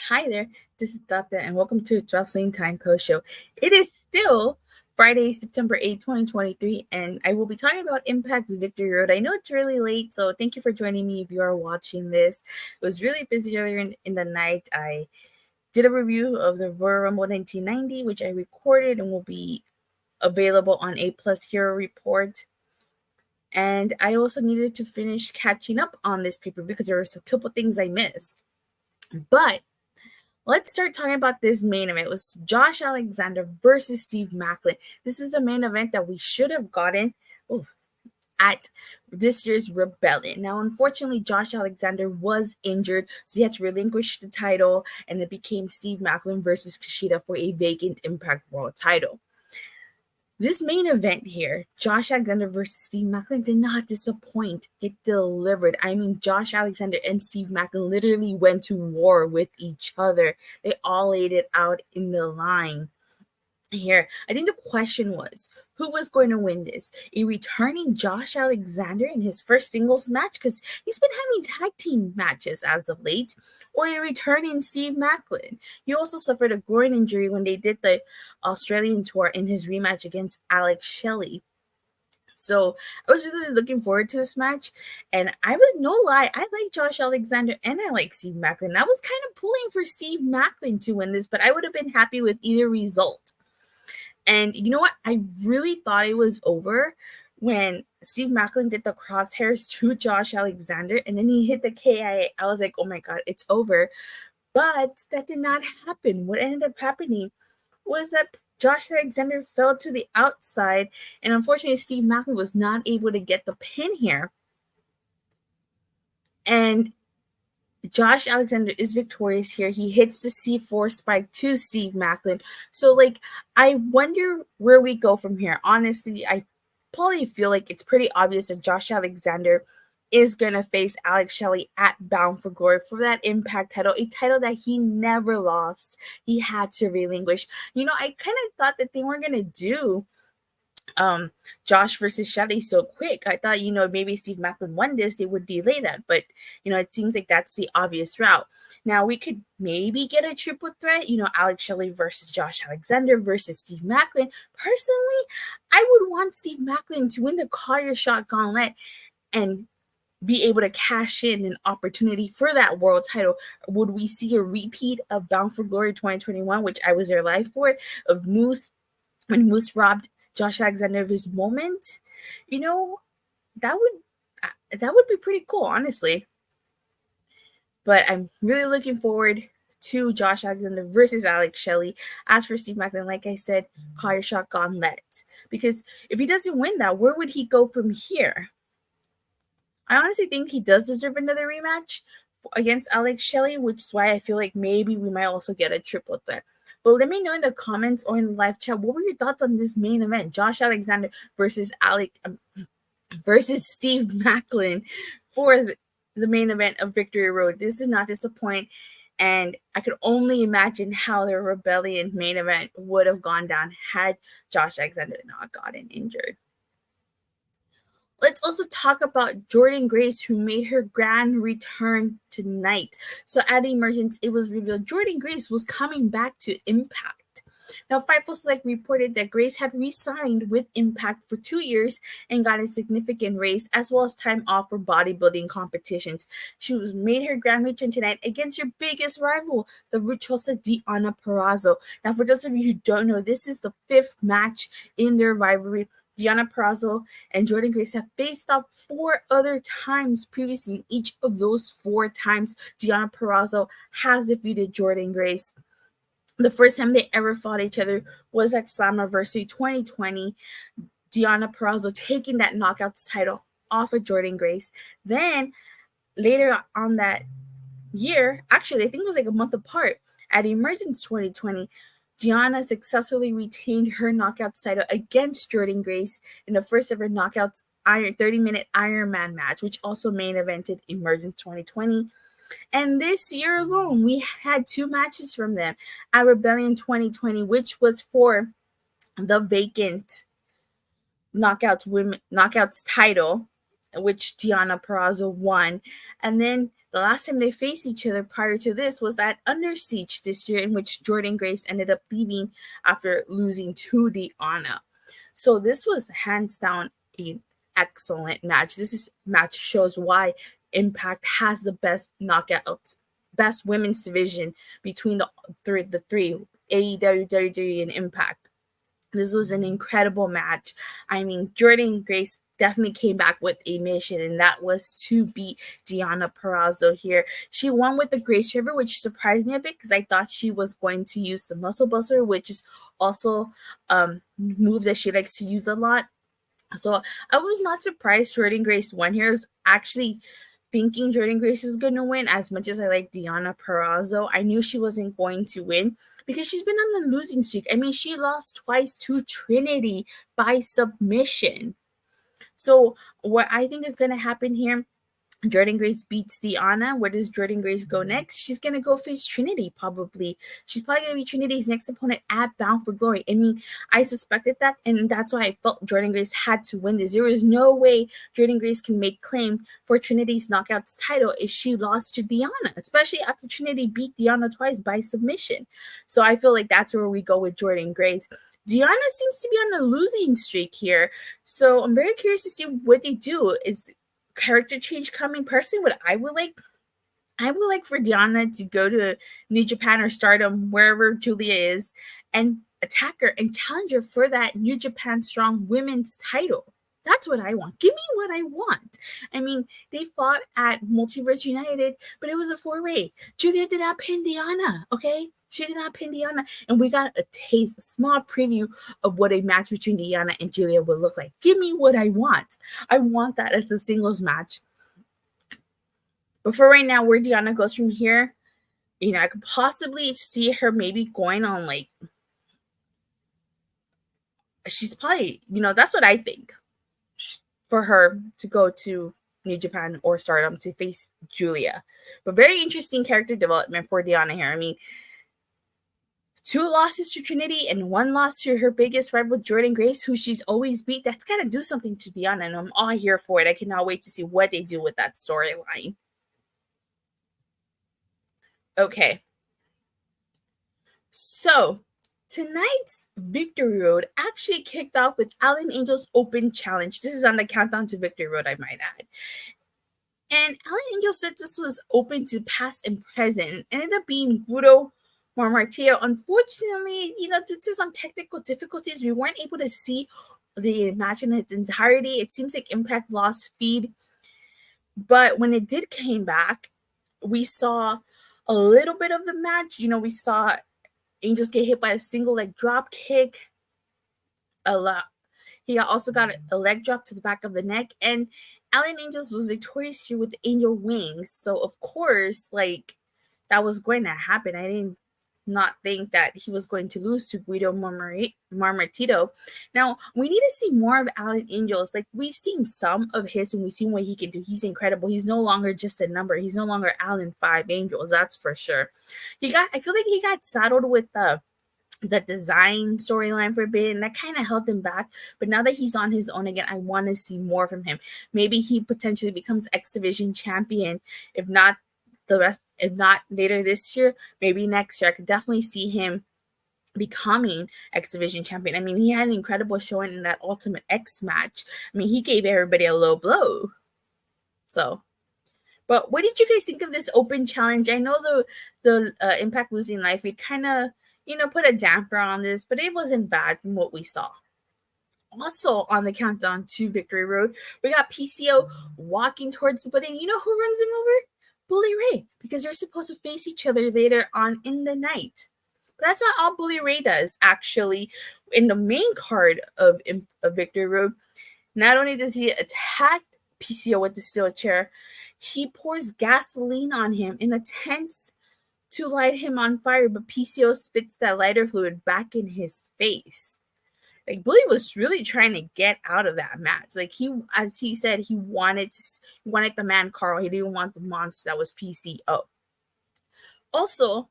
Hi there, this is Tata, and welcome to Wrestling Time Post Show. It is still Friday, September 8th, 2023, and I will be talking about Impact's Victory Road. I know it's really late, so thank you for joining me if you are watching this. It was really busy earlier in the night. I did a review of the Royal Rumble 1990, which I recorded and will be available on A Plus Hero Report. And I also needed to finish catching up on this paper because there were a couple things I missed. But let's start talking about this main event. It was Josh Alexander versus Steve Maclin. This is a main event that we should have gotten at this year's Rebellion. Now, unfortunately, Josh Alexander was injured, so he had to relinquish the title, and it became Steve Maclin versus Kushida for a vacant Impact World title. This main event here, Josh Alexander versus Steve Maclin, did not disappoint. It delivered. I mean, Josh Alexander and Steve Maclin literally went to war with each other. They all laid it out in the line. Here, I think the question was, who was going to win this? A returning Josh Alexander in his first singles match, because he's been having tag team matches as of late, or a returning Steve Maclin. He also suffered a groin injury when they did the Australian tour in his rematch against Alex Shelley. So I was really looking forward to this match, and I was no lie, I like Josh Alexander and I like Steve Maclin. I was kind of pulling for Steve Maclin to win this, but I would have been happy with either result. And you know what? I really thought it was over when Steve Maclin did the crosshairs to Josh Alexander and then he hit the KIA. I was like, oh my God, it's over. But that did not happen. What ended up happening was that Josh Alexander fell to the outside, and unfortunately, Steve Maclin was not able to get the pin here. And Josh Alexander is victorious here. He hits the C4 spike to Steve Maclin. So, I wonder where we go from here. Honestly, I probably feel like it's pretty obvious that Josh Alexander is going to face Alex Shelley at Bound for Glory for that Impact title, a title that he never lost. He had to relinquish. You know, I kind of thought that they weren't going to do Josh versus Shelley so quick. I thought, maybe Steve Maclin won this, they would delay that, but it seems like that's the obvious route. Now we could maybe get a triple threat, Alex Shelley versus Josh Alexander versus Steve Maclin. Personally, I would want Steve Maclin to win the Collier Shot Gauntlet and be able to cash in an opportunity for that world title. Would we see a repeat of Bound for Glory 2021, which I was there live for, of Moose, when Moose robbed Josh Alexander of his moment? That would be pretty cool, honestly. But I'm really looking forward to Josh Alexander versus Alex Shelley. As for Steve Maclin, like I said, Collier Shot Gauntlet. Because if he doesn't win that, where would he go from here? I honestly think he does deserve another rematch against Alex Shelley, which is why I feel like maybe we might also get a triple threat. But let me know in the comments or in the live chat, what were your thoughts on this main event? Josh Alexander versus Steve Maclin for the main event of Victory Road. This did not disappoint, and I could only imagine how the Rebellion main event would have gone down had Josh Alexander not gotten injured. Let's also talk about Jordynne Grace, who made her grand return tonight. So at Emergence, it was revealed Jordynne Grace was coming back to Impact. Now, Fightful Select reported that Grace had re-signed with Impact for 2 years and got a significant raise, as well as time off for bodybuilding competitions. She was made her grand return tonight against her biggest rival, the virtuosa Deonna Purrazzo. Now, for those of you who don't know, this is the 5th match in their rivalry. Deonna Purrazzo and Jordynne Grace have faced off 4 other times previously. In each of those 4 times, Deonna Purrazzo has defeated Jordynne Grace. The first time they ever fought each other was at Slammiversary 2020. Deonna Purrazzo taking that Knockouts title off of Jordynne Grace. Then, later on that year, actually, I think it was like a month apart, at Emergence 2020, Deonna successfully retained her Knockouts title against Jordynne Grace in the first ever Knockouts 30-minute Ironman match, which also main evented Emergence 2020. And this year alone, we had 2 matches from them at Rebellion 2020, which was for the vacant Knockouts title, which Deonna Purrazzo won. And then The last time they faced each other prior to this was at Under Siege this year, in which Jordynne Grace ended up leaving after losing to Deonna. So this was hands down an excellent match. Match shows why Impact has the best knockout, best women's division between the three AEW, WWE, and Impact. This was an incredible match. I mean, Jordynne Grace definitely came back with a mission, and that was to beat Deonna Purrazzo here. She won with the Grace River, which surprised me a bit because I thought she was going to use the Muscle Buster, which is also a move that she likes to use a lot. So I was not surprised Jordynne Grace won here. I was actually thinking Jordynne Grace is going to win. As much as I like Deonna Purrazzo, I knew she wasn't going to win because she's been on the losing streak. I mean, she lost twice to Trinity by submission. So what I think is going to happen here, Jordynne Grace beats Deonna. Where does Jordynne Grace go next? She's going to go face Trinity, probably. She's probably going to be Trinity's next opponent at Bound for Glory. I mean, I suspected that, and that's why I felt Jordynne Grace had to win this. There was no way Jordynne Grace can make claim for Trinity's Knockouts title if she lost to Deonna, especially after Trinity beat Deonna twice by submission. So I feel like that's where we go with Jordynne Grace. Deonna seems to be on a losing streak here, so I'm very curious to see what they do. Is character change coming? Personally, what I would like for Deonna to go to New Japan or Stardom, wherever Julia is, and attack her and challenge her for that New Japan Strong Women's title. That's what I want. Give me what I want. I mean, they fought at Multiverse United, but it was a 4-way. Julia did not pin Deonna, okay? She did not pin Deonna, and we got a taste, a small preview of what a match between Deonna and Julia would look like. Give me what I want. I want that as the singles match. But for right now, where Deonna goes from here, I could possibly see her maybe going on, like, she's probably, that's what I think, for her to go to New Japan or Stardom to face Julia. But very interesting character development for Deonna here. I mean, 2 losses to Trinity and 1 loss to her biggest rival, Jordynne Grace, who she's always beat. That's got to do something to Deonna, and I'm all here for it. I cannot wait to see what they do with that storyline. Okay. So, tonight's Victory Road actually kicked off with Alan Angel's Open Challenge. This is on the Countdown to Victory Road, I might add. And Alan Angel said this was open to past and present. It ended up being Guido, Maritato. Unfortunately, due to some technical difficulties, we weren't able to see the match in its entirety. It seems like Impact lost feed. But when it did came back, we saw a little bit of the match. We saw Angels get hit by a single leg drop kick. He also got a leg drop to the back of the neck. And Alan Angels was victorious here with Angel Wings. So, of course, that was going to happen. I didn't not think that he was going to lose to Guido Maritato. Now, we need to see more of Alan Angels. We've seen some of his and we've seen what he can do. He's incredible. He's no longer just a number. He's no longer Alan 5 Angels, that's for sure. I feel like he got saddled with the design storyline for a bit, and that kind of held him back. But now that he's on his own again, I want to see more from him. Maybe he potentially becomes X Division champion. If not later this year, maybe next year. I could definitely see him becoming X Division champion. I mean, he had an incredible showing in that Ultimate X match. I mean, he gave everybody a low blow. So, but what did you guys think of this open challenge? I know the Impact losing life, it kind of, put a damper on this, but it wasn't bad from what we saw. Also on the Countdown to Victory Road, we got PCO walking towards the building. You know who runs him over? Bully Ray, because they're supposed to face each other later on in the night. But that's not all Bully Ray does, actually. In the main card of Victory Road, not only does he attack PCO with the steel chair, he pours gasoline on him in attempts to light him on fire, but PCO spits that lighter fluid back in his face. Bully was really trying to get out of that match. As he said, he wanted the man Carl. He didn't want the monster that was PCO. Also,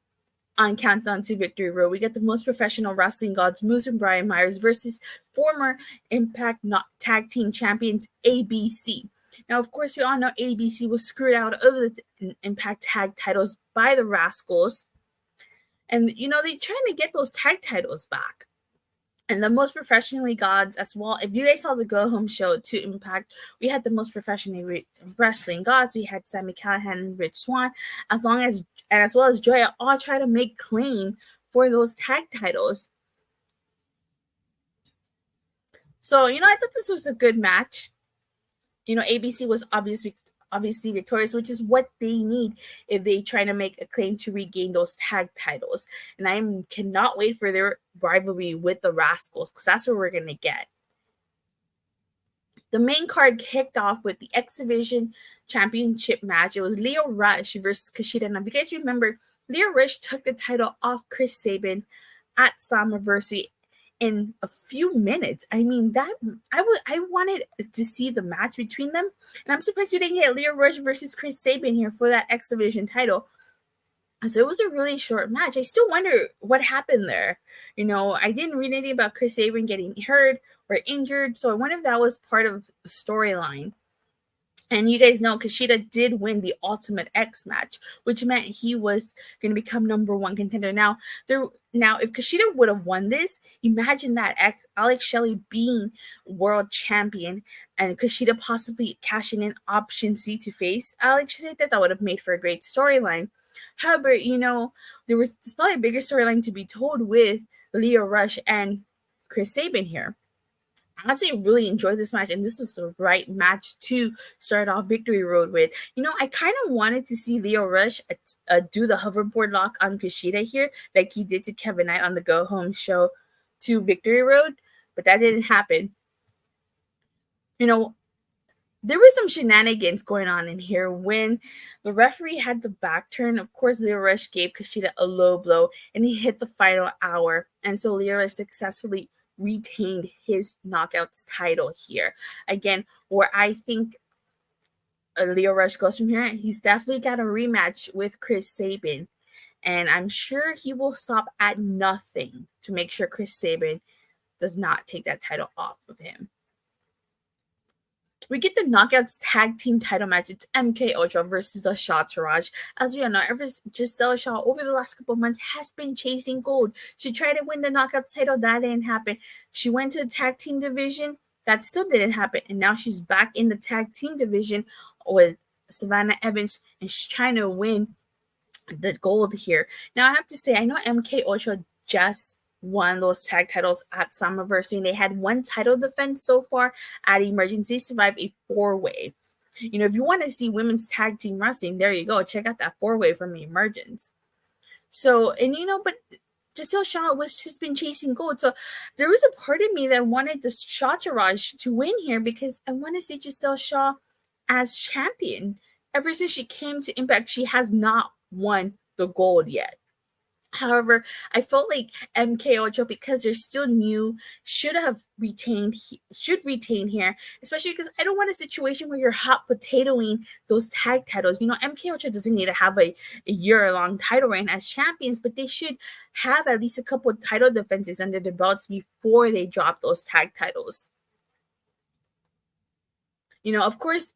on Countdown to Victory Road, we get the most professional wrestling gods, Moose and Brian Myers, versus former Impact Tag Team champions ABC. Now, of course, we all know ABC was screwed out of the Impact tag titles by the Rascalz. And, they're trying to get those tag titles back. And the most professionally gods as well. If you guys saw the Go Home show to Impact, we had the most professionally wrestling gods. We had Sami Callihan and Rich Swann, as well as Joya, all try to make claim for those tag titles. So, I thought this was a good match. ABC was obviously victorious, which is what they need if they try to make a claim to regain those tag titles. And I cannot wait for their rivalry with the Rascalz, because that's what we're going to get. The main card kicked off with the X Division Championship match. It was Lio Rush versus Kushida. Now, if you guys remember, Lio Rush took the title off Chris Sabin at Slammiversary in a few minutes. I mean, that I wanted to see the match between them, and I'm surprised we didn't get Lio Rush versus Chris Sabin here for that X Division title. So it was a really short match. I still wonder what happened there. I didn't read anything about Chris Sabin getting hurt or injured, so I wonder if that was part of the storyline. And you guys know Kushida did win the Ultimate X match, which meant he was going to become number one contender. Now, if Kushida would have won this, imagine that Alex Shelley being world champion and Kushida possibly cashing in option C to face Alex Shelley. That would have made for a great storyline. However, there's probably a bigger storyline to be told with Lio Rush and Chris Sabin here. I honestly really enjoyed this match, and this was the right match to start off Victory Road with. I kind of wanted to see Lio Rush do the hoverboard lock on Kushida here, like he did to Kevin Knight on the Go Home show to Victory Road, but that didn't happen. There were some shenanigans going on in here when the referee had the back turn. Of course, Lio Rush gave Kushida a low blow, and he hit the final hour, and so Lio Rush successfully retained his Knockouts title here. Again, where I think Lio Rush goes from here, he's definitely got a rematch with Chris Sabin, and I'm sure he will stop at nothing to make sure Chris Sabin does not take that title off of him. We get the Knockouts tag team title match. It's MK Ultra versus the Shawtourage. As we all know, Giselle Shaw over the last couple of months has been chasing gold. She tried to win the Knockouts title. That didn't happen. She went to the tag team division. That still didn't happen. And now she's back in the tag team division with Savannah Evans, and she's trying to win the gold here. Now, I have to say, I know MK Ultra just won those tag titles at Slammiversary, and they had one title defense so far at Emergence. They survived a 4-way. If you want to see women's tag team wrestling, there you go. Check out that 4-way from Emergence. So, and but Giselle Shaw was just been chasing gold. So there was a part of me that wanted the Shawtourage to win here because I want to see Giselle Shaw as champion. Ever since she came to Impact, she has not won the gold yet. However, I felt like MK Ultra, because they're still new, should retain here, especially because I don't want a situation where you're hot potatoing those tag titles. MK Ultra doesn't need to have a year-long title reign as champions, but they should have at least a couple of title defenses under their belts before they drop those tag titles. Of course,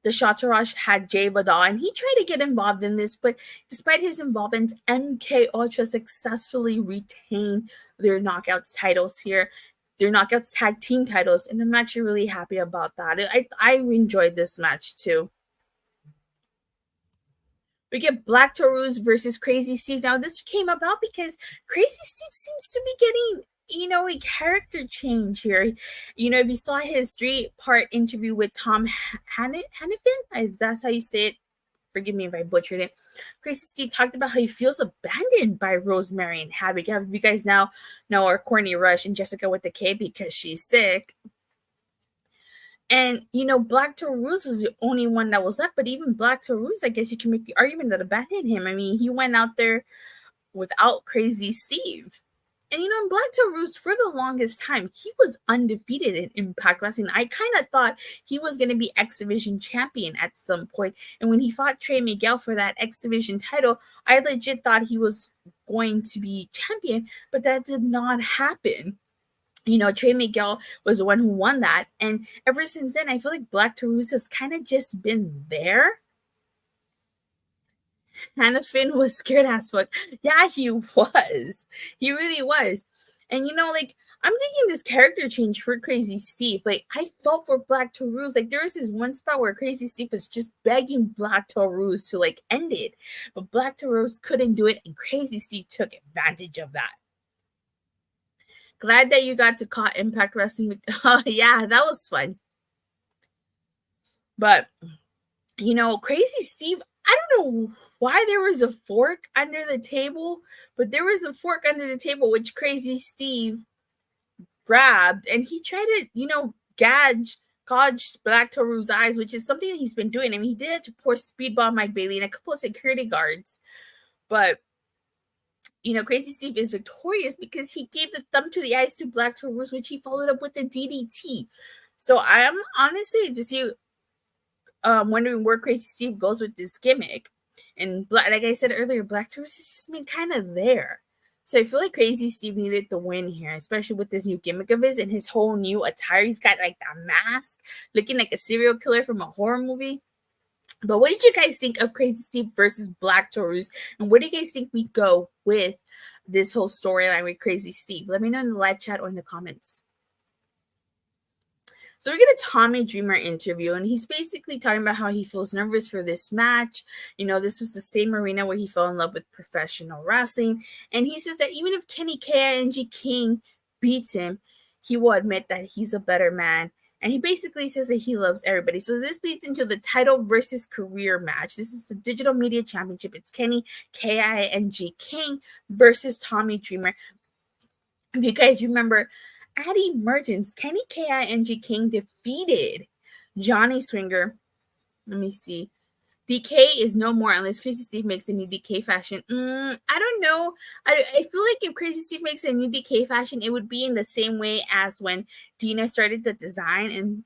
the Shawtourage had Jay Vidal, and he tried to get involved in this, but despite his involvement, MK Ultra successfully retained their Knockouts titles here, their Knockouts tag team titles, and I'm actually really happy about that. I enjoyed this match too. We get Black Taurus versus Crazy Steve. Now, this came about because Crazy Steve seems to be getting a character change here. If you saw his 3-part interview with Tom Hannifin, if that's how you say it, forgive me if I butchered it. Crazy Steve talked about how he feels abandoned by Rosemary and Havoc. You guys now know our Courtney Rush and Jessica with the K because she's sick. And, Black Taurus was the only one that was left. But even Black Taurus, I guess you can make the argument that abandoned him. I mean, he went out there without Crazy Steve. And, in Black Taurus, for the longest time, he was undefeated in Impact Wrestling. I kind of thought he was going to be X Division champion at some point. And when he fought Trey Miguel for that X Division title, I legit thought he was going to be champion, but that did not happen. Trey Miguel was the one who won that. And ever since then, I feel like Black Taurus has kind of just been there. Hannah Finn was scared as fuck. Yeah, he was. He really was. And like, I'm thinking this character change for Crazy Steve. Like, I felt for Black Taurus. Like, there was this one spot where Crazy Steve was just begging Black Taurus to like end it. But Black Taurus couldn't do it, and Crazy Steve took advantage of that. Glad that you got to caught Impact Wrestling. Oh, yeah, that was fun. But Crazy Steve, I don't know why there was a fork under the table, but there was a fork under the table which Crazy Steve grabbed, and he tried to, gouge Black Taurus's eyes, which is something that he's been doing. I mean, he did it to poor Speedball Mike Bailey and a couple of security guards, but Crazy Steve is victorious because he gave the thumb to the eyes to Black Taurus, which he followed up with the DDT. So I am honestly just wondering where Crazy Steve goes with this gimmick. And like I said earlier, Black Taurus has just been kind of there. So I feel like Crazy Steve needed the win here, especially with this new gimmick of his and his whole new attire. He's got like that mask, looking like a serial killer from a horror movie. But what did you guys think of Crazy Steve versus Black Taurus? And where do you guys think we go with this whole storyline with Crazy Steve? Let me know in the live chat or in the comments. So we get a Tommy Dreamer interview, and he's basically talking about how he feels nervous for this match. This was the same arena where he fell in love with professional wrestling. And he says that even if Kenny K.I.N.G. King beats him, he will admit that he's a better man. And he basically says that he loves everybody. So this leads into the title versus career match. This is the Digital Media Championship. It's Kenny K.I.N.G. King versus Tommy Dreamer. If you guys remember, at Emergence, Kenny K.I.N.G. King defeated Johnny Swinger. Let me see. DK is no more unless Crazy Steve makes a new DK fashion. I don't know. I feel like if Crazy Steve makes a new DK fashion, it would be in the same way as when Deonna started the design and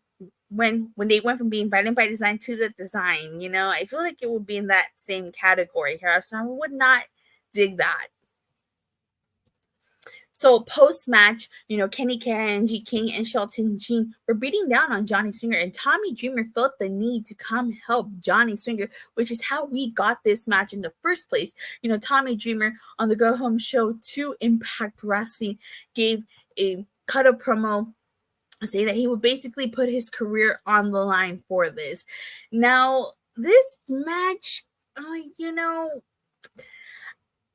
when they went from being Violent by Design to the design. I feel like it would be in that same category here. So I would not dig that. So post-match, Kenny K.I.N.G. King and Shelton Jean were beating down on Johnny Swinger, and Tommy Dreamer felt the need to come help Johnny Swinger, which is how we got this match in the first place. Tommy Dreamer on the Go Home Show to Impact Wrestling gave a cut of promo say that he would basically put his career on the line for this. Now, this match,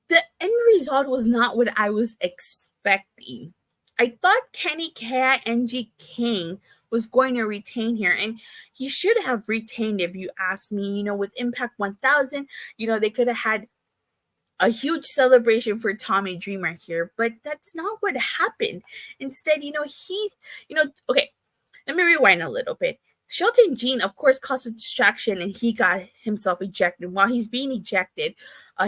the end result was not what I was expecting. I thought Kenny K.I.N.G. King was going to retain here, and he should have retained if you ask me. With Impact 1000, they could have had a huge celebration for Tommy Dreamer here, but that's not what happened. Instead, okay, let me rewind a little bit. Shelton Jean, of course, caused a distraction, and he got himself ejected. While he's being ejected,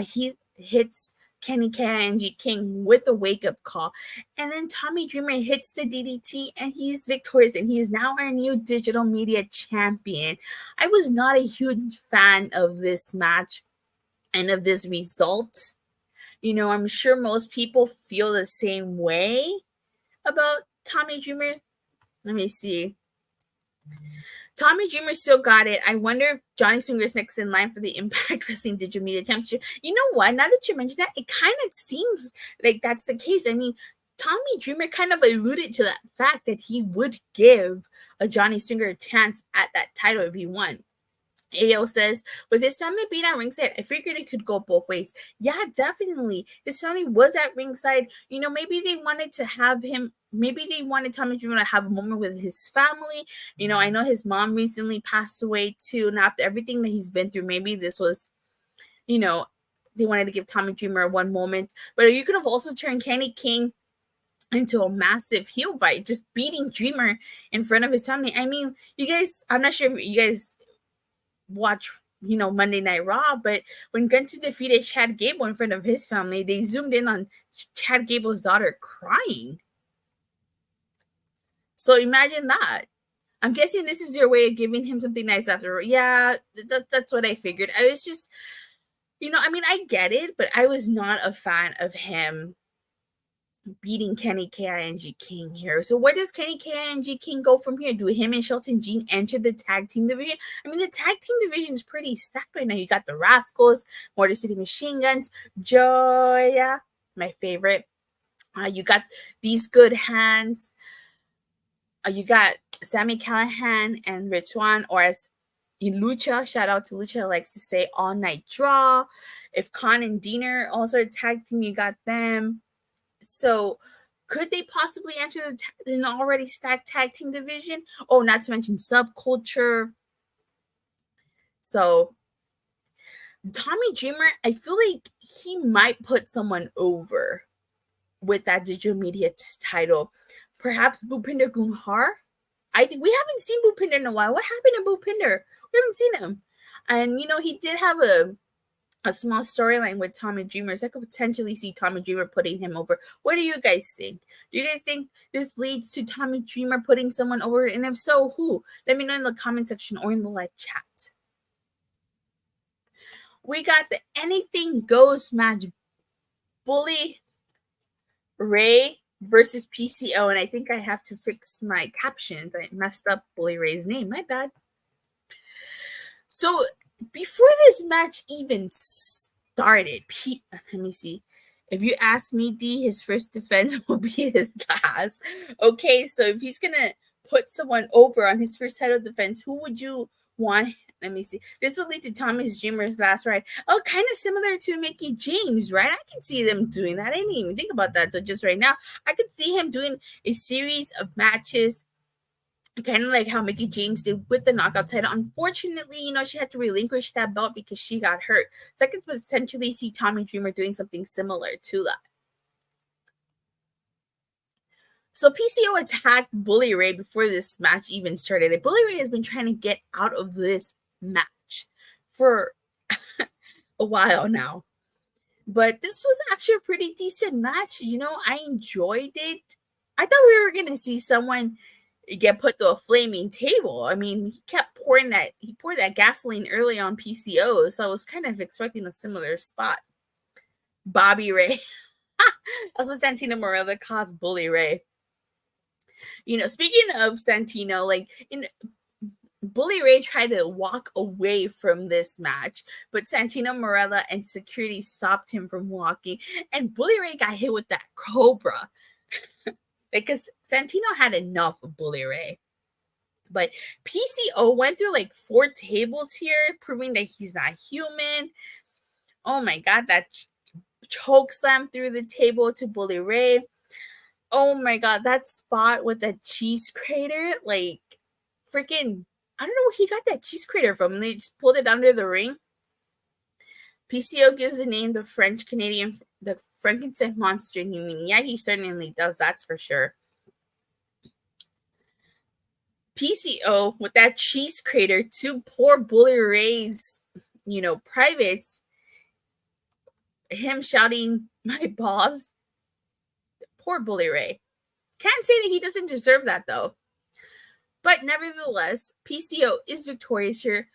he hits Kenny K.I.N.G. King with a wake-up call. And then Tommy Dreamer hits the DDT, and he's victorious, and he is now our new digital media champion. I was not a huge fan of this match and of this result. I'm sure most people feel the same way about Tommy Dreamer. Let me see. Tommy Dreamer still got it. I wonder if Johnny Swinger is next in line for the Impact Wrestling Digital Media Championship. You know what? Now that you mention that, it kind of seems like that's the case. I mean, Tommy Dreamer kind of alluded to that fact that he would give a Johnny Swinger a chance at that title if he won. AO says, with his family being at ringside, I figured it could go both ways. Yeah, definitely. His family was at ringside. Maybe they wanted to have him, maybe they wanted Tommy Dreamer to have a moment with his family. I know his mom recently passed away too, and after everything that he's been through, maybe this was, they wanted to give Tommy Dreamer one moment. But you could have also turned Kenny King into a massive heel by just beating Dreamer in front of his family. I mean, you guys, I'm not sure if you guys watch Monday Night Raw, but when Gunther defeated Chad Gable in front of his family, they zoomed in on Chad Gable's daughter crying. So imagine that. I'm guessing this is your way of giving him something nice after. Yeah, that's what I figured. I was just, I mean, I get it, but I was not a fan of him beating Kenny KING King here. So where does Kenny KING King go from here? Do him and Shelton Jean enter the tag team division? I mean, the tag team division is pretty stacked right now. You got the Rascalz, Motor City Machine Guns, Joya, my favorite. You got these good hands. You got Sammy Callahan and Rich Swann, or as Lucha, shout out to Lucha, likes to say, All Night Draw. If Khan and Diener also a tag team, you got them. So could they possibly enter an already stacked tag team division? Oh, not to mention Subculture. So Tommy Dreamer, I feel like he might put someone over with that digital media title. Perhaps Bhupinder Gunhar. I think we haven't seen Bhupinder in a while. What happened to Bhupinder? We haven't seen him. And, he did have a small storyline with Tommy Dreamer. So I could potentially see Tommy Dreamer putting him over. What do you guys think? Do you guys think this leads to Tommy Dreamer putting someone over? And if so, who? Let me know in the comment section or in the live chat. We got the Anything Goes match. Bully Ray versus PCO. And I think I have to fix my captions. I messed up Bully Ray's name. My bad. So before this match even started, let me see. If you ask me, D, his first defense will be his last. Okay, so if he's going to put someone over on his first title defense, who would you want? Let me see. This will lead to Tommy Dreamer's last ride. Oh, kind of similar to Mickey James, right? I can see them doing that. I didn't even think about that. So just right now, I could see him doing a series of matches, kind of like how Mickey James did with the knockout title. Unfortunately, she had to relinquish that belt because she got hurt. So I could potentially see Tommy Dreamer doing something similar to that. So PCO attacked Bully Ray before this match even started. Bully Ray has been trying to get out of this match for a while now. But this was actually a pretty decent match. I enjoyed it. I thought we were going to see someone get put to a flaming table. I mean, he poured that gasoline early on PCO, so I was kind of expecting a similar spot. Bobby Ray. That's what Santino Marella calls Bully Ray. Speaking of Santino, Bully Ray tried to walk away from this match, but Santino Marella and security stopped him from walking, and Bully Ray got hit with that Cobra. Because Santino had enough of Bully Ray. But PCO went through 4 tables here, proving that he's not human. Oh my God, that choke slam through the table to Bully Ray. Oh my God, that spot with the cheese crater, freaking, I don't know where he got that cheese crater from. They just pulled it under the ring. PCO gives the name the French-Canadian, the Frankenstein monster. You mean, yeah, he certainly does. That's for sure. PCO with that cheese crater to poor Bully Ray's, privates. Him shouting, "My boss." Poor Bully Ray. Can't say that he doesn't deserve that though. But nevertheless, PCO is victorious here.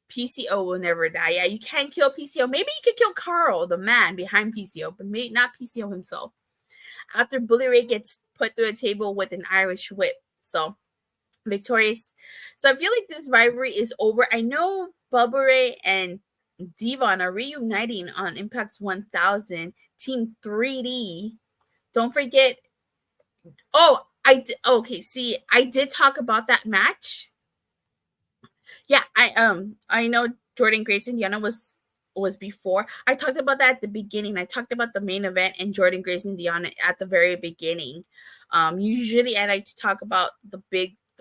PCO will never die. Yeah, you can't kill PCO. Maybe you could kill Carl, the man behind PCO, but maybe not PCO himself. After Bully Ray gets put through a table with an Irish whip. So, victorious. So, I feel like this rivalry is over. I know Bubba Ray and Devon are reuniting on Impact's 1000 Team 3D. Don't forget. Oh, I did talk about that match. Yeah, I know Jordynne, Grace, and Deonna was before. I talked about that at the beginning. I talked about the main event and Jordynne, Grace, and Deonna at the very beginning. Usually I like to talk about the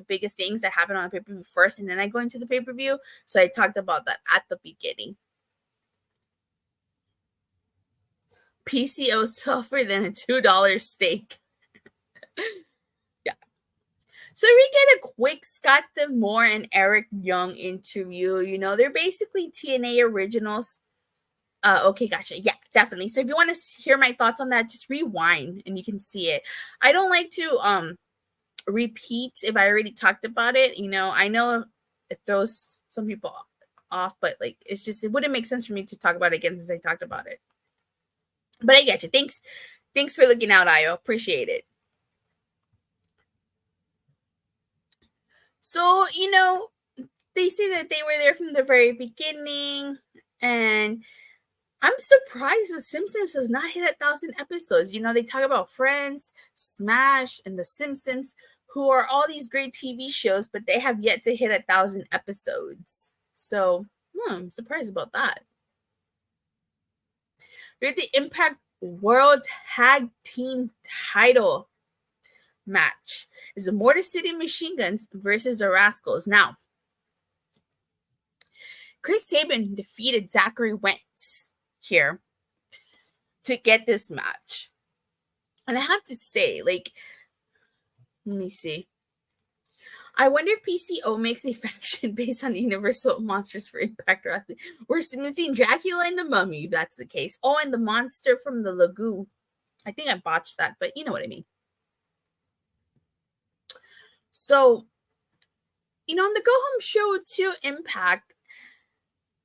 biggest things that happen on the pay-per-view first, and then I go into the pay-per-view. So I talked about that at the beginning. PCO is tougher than a $2 steak. Yeah. So we get a quick Scott D'Amore and Eric Young interview. They're basically TNA originals. Okay, gotcha. Yeah, definitely. So if you want to hear my thoughts on that, just rewind and you can see it. I don't like to repeat if I already talked about it. I know it throws some people off, but it wouldn't make sense for me to talk about it again since I talked about it. But I get you. Thanks Thanks for looking out, Ayo. Appreciate it. So, they say that they were there from the very beginning, and I'm surprised The Simpsons has not hit 1,000 episodes. They talk about Friends, Smash, and The Simpsons, who are all these great TV shows, but they have yet to hit 1,000 episodes. So, I'm surprised about that. We're at the Impact World Tag Team title match. Is the Motor City Machine Guns versus the Rascalz. Now, Chris Sabin defeated Zachary Wentz here to get this match. And I have to say, let me see. I wonder if PCO makes a faction based on Universal Monsters for Impact Wrestling. We're submitting Dracula and the Mummy, if that's the case. Oh, and the monster from the Lagoon. I think I botched that, but you know what I mean. So, on the Go Home show to Impact,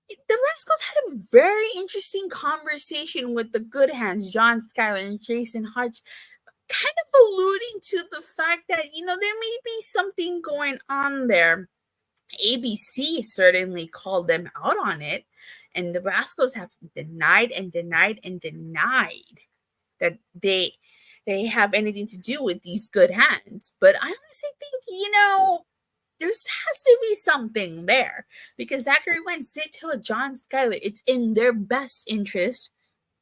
the Rascalz had a very interesting conversation with the Good Hands, John Skyler and Jason Hodge, kind of alluding to the fact that, there may be something going on there. ABC certainly called them out on it, and the Rascalz have denied that they have anything to do with these Good Hands. But I honestly think, there has to be something there, because Zachary Wentz did tell John Skyler it's in their best interest,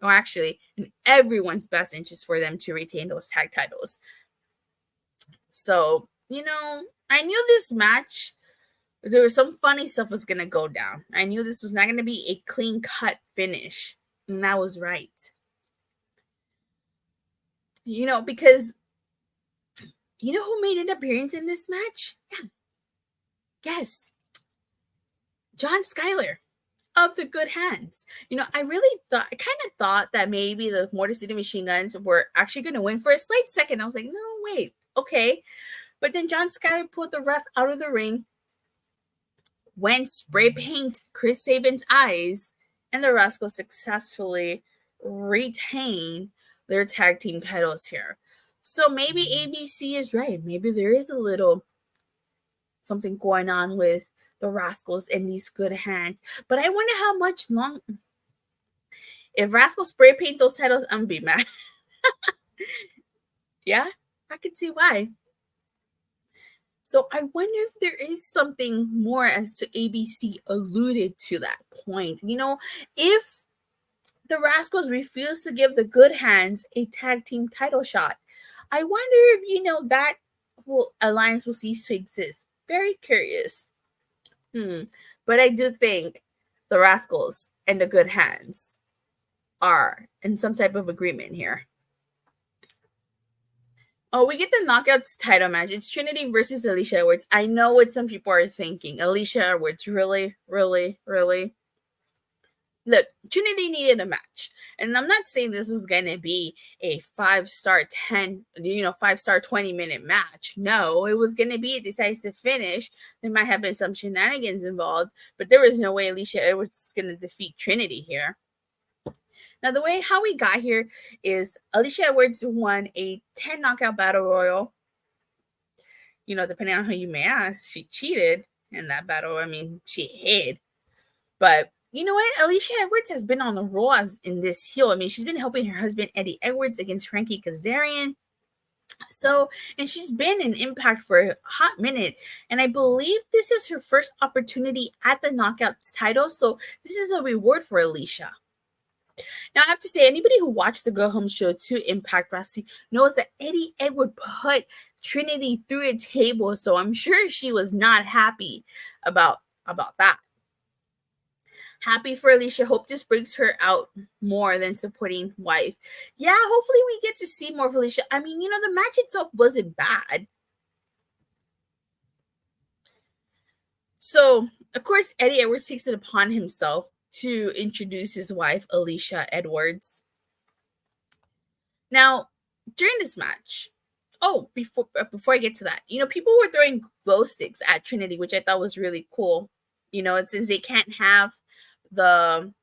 or actually in everyone's best interest, for them to retain those tag titles. So, I knew this match, there was some funny stuff was going to go down. I knew this was not going to be a clean-cut finish, and that was right. Because who made an appearance in this match? Yeah. Yes. John Skyler of the Good Hands. I kind of thought that maybe the Motor City Machine Guns were actually going to win for a slight second. I was like, no, wait, okay. But then John Skyler pulled the ref out of the ring, went spray paint Chris Sabin's eyes, and the Rascalz successfully retain their tag team titles here. So maybe ABC is right. Maybe there is a little something going on with the Rascalz and these Good Hands. But I wonder how much if Rascalz spray paint those titles, I'm be mad. Yeah, I could see why. So I wonder if there is something more as to ABC alluded to that point. If the Rascalz refuse to give the Good Hands a tag team title shot, I wonder if, that whole alliance will cease to exist. Very curious. But I do think the Rascalz and the Good Hands are in some type of agreement here. Oh, we get the Knockouts title match. It's Trinity versus Alisha Edwards. I know what some people are thinking. Alisha Edwards, really, really, really? Look, Trinity needed a match. And I'm not saying this was going to be a 5-star 20-minute match. No, it was going to be a decisive finish. There might have been some shenanigans involved, but there was no way Alisha Edwards is going to defeat Trinity here. Now, the way how we got here is Alisha Edwards won a 10 knockout battle royal. Depending on who you may ask, she cheated in that battle. I mean, she hid. But you know what? Alisha Edwards has been on the roll in this heel. I mean, she's been helping her husband, Eddie Edwards, against Frankie Kazarian. And she's been in Impact for a hot minute. And I believe this is her first opportunity at the Knockouts title. So this is a reward for Alisha. Now, I have to say, anybody who watched the Go Home show to Impact Wrestling knows that Eddie Edwards put Trinity through a table. So I'm sure she was not happy about that. Happy for Alisha. Hope this brings her out more than supporting wife. Yeah, hopefully we get to see more of Alisha. I mean, the match itself wasn't bad. So, of course, Eddie Edwards takes it upon himself to introduce his wife, Alisha Edwards. Now, during this match, before I get to that, people were throwing glow sticks at Trinity, which I thought was really cool. Since they can't have the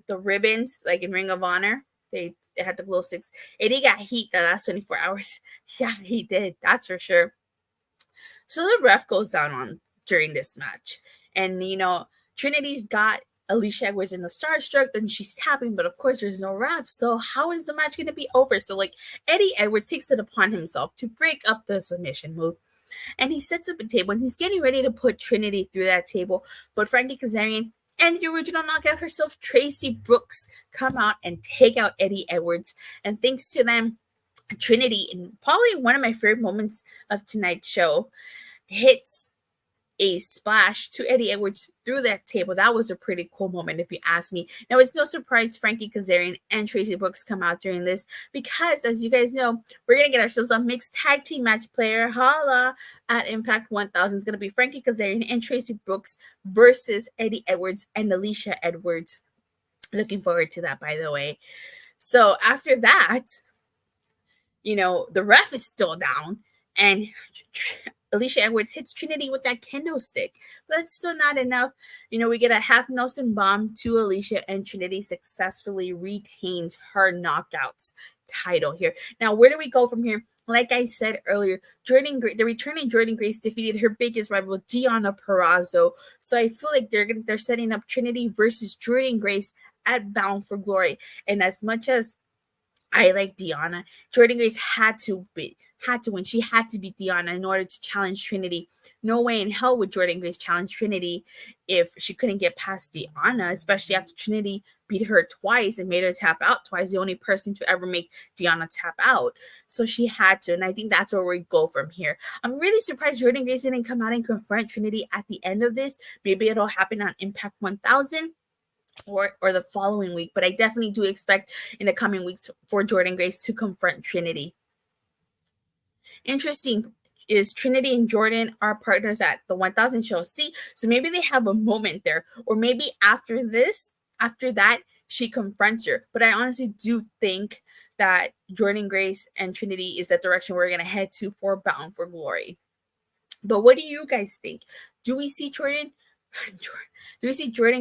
ribbons like in Ring of Honor, They had the glow sticks. Eddie got heat the last 24 hours. Yeah, he did. That's for sure. So the ref goes down on during this match. And, Trinity's got Alisha Edwards in the starstruck and she's tapping, but of course there's no ref. So how is the match going to be over? So, Eddie Edwards takes it upon himself to break up the submission move. And he sets up a table and he's getting ready to put Trinity through that table. But Frankie Kazarian and the original knockout herself, Tracy Brooks, come out and take out Eddie Edwards. And thanks to them, Trinity, in probably one of my favorite moments of tonight's show, hits a splash to Eddie Edwards through that table. That was a pretty cool moment, if you ask me. Now, it's no surprise Frankie Kazarian and Tracy Brooks come out during this because, as you guys know, we're going to get ourselves a mixed tag team match. Player holla at Impact 1000 is going to be Frankie Kazarian and Tracy Brooks versus Eddie Edwards and Alisha Edwards. Looking forward to that, by the way. So after that, the ref is still down and Alisha Edwards hits Trinity with that kendo stick, but that's still not enough. We get a half Nelson bomb to Alisha, and Trinity successfully retains her knockouts title here. Now, where do we go from here? Like I said earlier, the returning Jordynne Grace defeated her biggest rival, Deonna Purrazzo. So I feel like they're setting up Trinity versus Jordynne Grace at Bound for Glory. And as much as I like Deonna, Jordynne Grace had to win. She had to beat Deonna in order to challenge Trinity. No way in hell would Jordynne Grace challenge Trinity if she couldn't get past Deonna, especially after Trinity beat her twice and made her tap out twice, the only person to ever make Deonna tap out. So she had to, and I think that's where we go from here. I'm really surprised Jordynne Grace didn't come out and confront Trinity at the end of this. Maybe it'll happen on Impact 1000. Or the following week, but I definitely do expect in the coming weeks for Jordynne Grace to confront Trinity. Interesting is Trinity and Jordynne are partners at the 1000 show. See, so maybe they have a moment there, or maybe after that, she confronts her. But I honestly do think that Jordynne Grace and Trinity is the direction we're going to head to for Bound for Glory. But what do you guys think? Do we see Jordynne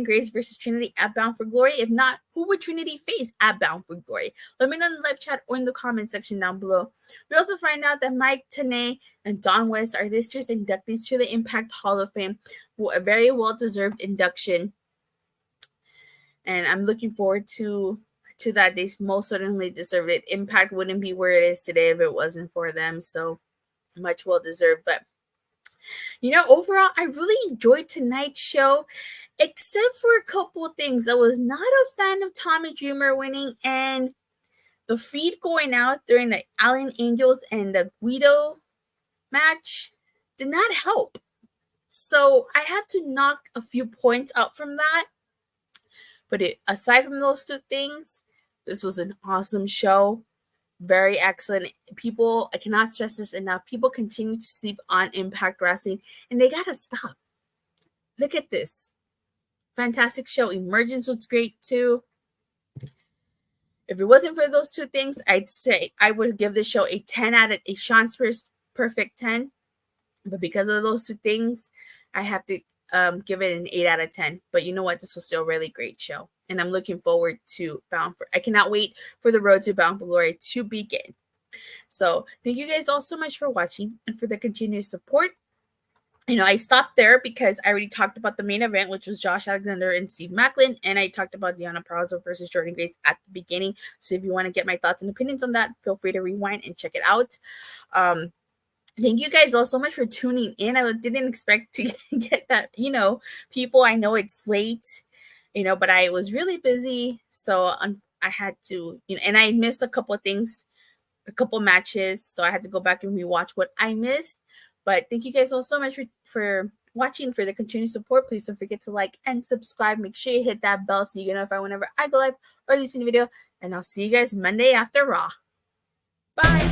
Grace versus Trinity at Bound for Glory? If not, who would Trinity face at Bound for Glory? Let me know in the live chat or in the comment section down below. We also find out that Mike Tenay and Don West are this year's inductees to the Impact Hall of Fame. A very well-deserved induction. And I'm looking forward to that. They most certainly deserve it. Impact wouldn't be where it is today if it wasn't for them. So much well-deserved. But overall, I really enjoyed tonight's show, except for a couple of things. I was not a fan of Tommy Dreamer winning, and the feed going out during the Allen Angels and the Guido match did not help. So I have to knock a few points out from that. But aside from those two things, this was an awesome show. Very excellent. People, I cannot stress this enough. People continue to sleep on Impact Wrestling, and they gotta stop. Look at this. Fantastic show. Emergence was great too. If it wasn't for those two things, I'd say I would give this show a 10 out of a Sean Spears perfect 10. But because of those two things, I have to give it an 8 out of 10. But you know what? This was still a really great show. And I'm looking forward to I cannot wait for the road to Bound for Glory to begin. So thank you guys all so much for watching and for the continued support. I stopped there because I already talked about the main event, which was Josh Alexander and Steve Maclin. And I talked about Deonna Purrazzo versus Jordynne Grace at the beginning. So if you want to get my thoughts and opinions on that, feel free to rewind and check it out. Thank you guys all so much for tuning in. I didn't expect to get that, people. I know it's late. But I was really busy, so I had to, and I missed a couple of things, a couple matches, so I had to go back and rewatch what I missed. But thank you guys all so much for watching, for the continued support. Please don't forget to like and subscribe. Make sure you hit that bell so you get notified whenever I go live or release a video. And I'll see you guys Monday after Raw. Bye.